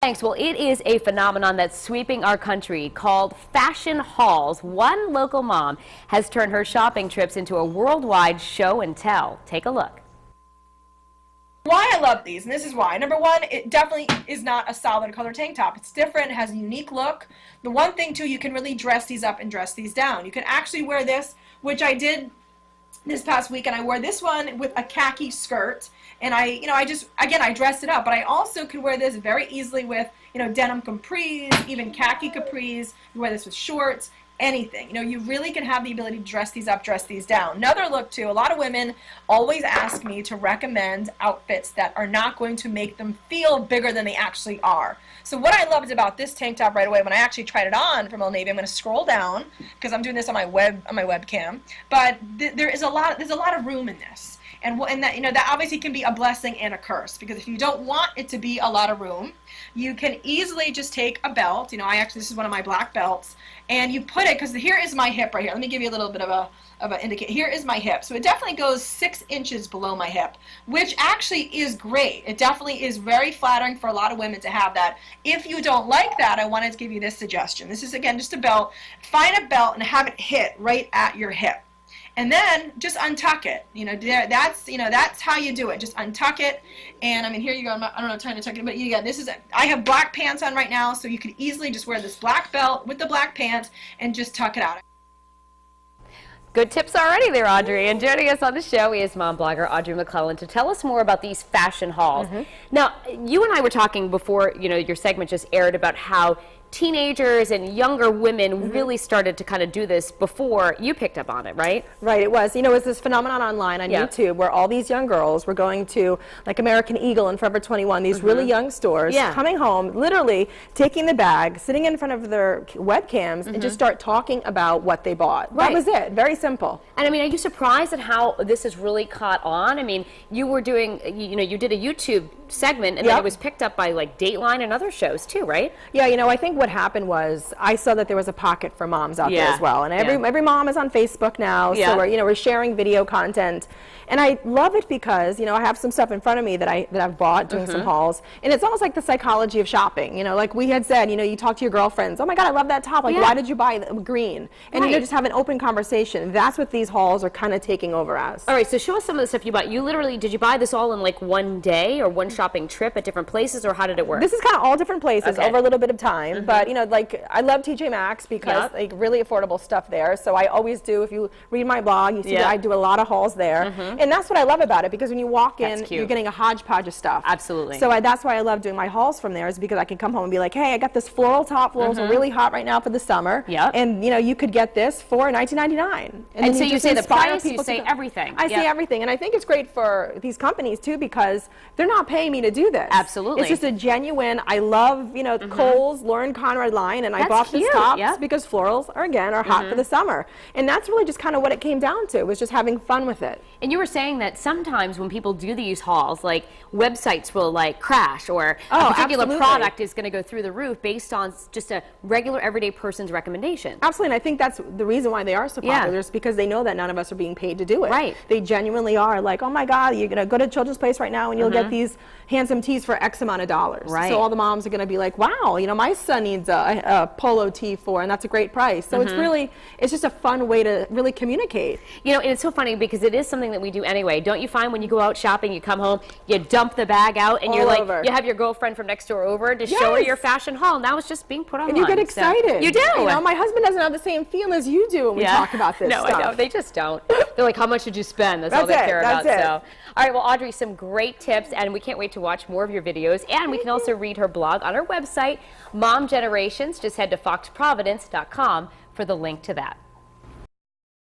Thanks. Well, it is a phenomenon that's sweeping our country called fashion hauls. One local mom has turned her shopping trips into a worldwide show and tell. Take a look. Why I love these, and this is why. Number one, it definitely is not a solid color tank top. It's different, it has a unique look. The one thing too, you can really dress these up and dress these down. You can actually wear this, which I did this past week, and I wore this one with a khaki skirt, and I dressed it up, but I also can wear this very easily with, denim capris, even khaki capris. You wear this with shorts, anything. You really can have the ability to dress these up, dress these down. Another look too, a lot of women always ask me to recommend outfits that are not going to make them feel bigger than they actually are. So what I loved about this tank top right away, when I actually tried it on from Old Navy, I'm going to scroll down because I'm doing this on my webcam, but there's a lot of room in this. And that obviously can be a blessing and a curse, because if you don't want it to be a lot of room, you can easily just take a belt. This is one of my black belts, and you put it, because here is my hip right here. Let me give you a little bit of an indicator. Here is my hip. So it definitely goes 6 inches below my hip, which actually is great. It definitely is very flattering for a lot of women to have that. If you don't like that, I wanted to give you this suggestion. This is, again, just a belt. Find a belt and have it hit right at your hip. And then just untuck it. That's how you do it. Just untuck it. And here you go. I don't know, trying to tuck it, but I have black pants on right now, so you could easily just wear this black belt with the black pants and just tuck it out. Good tips already there, Audrey. And joining us on the show is mom blogger Audrey McClellan to tell us more about these fashion hauls. Now, you and I were talking before, your segment just aired, about how teenagers and younger women really started to kind of do this before you picked up on it, right? Right, it was. It was this phenomenon online on YouTube where all these young girls were going to, like, American Eagle and Forever 21, these really young stores, coming home, literally taking the bag, sitting in front of their webcams, and just start talking about what they bought. That was it. Very simple. And are you surprised at how this has really caught on? You were doing, you did a YouTube segment, and then it was picked up by, like, Dateline and other shows too, right? Yeah, I think what happened was I saw that there was a pocket for moms out there as well, and every mom is on Facebook now, so we're sharing video content, and I love it because I have some stuff in front of me that I've bought doing some hauls, and it's almost like the psychology of shopping. Like we had said, you talk to your girlfriends, oh my God, I love that top, like why did you buy green? And just have an open conversation. That's what these hauls are kind of taking over as. All right, so show us some of the stuff you bought. Did you buy this all in like one day or one shopping trip at different places, or how did it work? This is kind of all different places over a little bit of time, but like I love TJ Maxx because like really affordable stuff there. So I always do. If you read my blog, you see that I do a lot of hauls there, and that's what I love about it, because when you walk in, you're getting a hodgepodge of stuff. Absolutely. So that's why I love doing my hauls from there, is because I can come home and be like, hey, I got this floral top. Florals are really hot right now for the summer. And you could get this for $19.99. And so you say the price, you say everything. I say everything, and I think it's great for these companies too, because they're not paying me to do this. Absolutely. It's just a genuine, I love, Kohl's Lauren Conrad line, and I bought this top because florals are hot for the summer. And that's really just kind of what it came down to, was just having fun with it. And you were saying that sometimes when people do these hauls, like websites will like crash, or a particular product is going to go through the roof based on just a regular everyday person's recommendation. Absolutely, and I think that's the reason why they are so popular, is because they know that none of us are being paid to do it. Right. They genuinely are like, oh my God, you're going to go to Children's Place right now and you'll get these handsome tees for X amount of dollars. Right. So all the moms are going to be like, wow, my son needs a polo tee and that's a great price. So it's just a fun way to really communicate. And it's so funny because it is something that we do anyway. Don't you find when you go out shopping, you come home, you dump the bag out, and you have your girlfriend from next door over to show her your fashion haul. Now it's just being put online. And you get excited. So you do. My husband doesn't have the same feel as you do when we talk about this stuff. No, I know. They just don't. They're like, how much did you spend? That's all they care about. So, all right, well, Audrey, some great tips, and we can't wait to watch more of your videos. And we can also read her blog on her website, Mom Generations. Just head to foxprovidence.com for the link to that.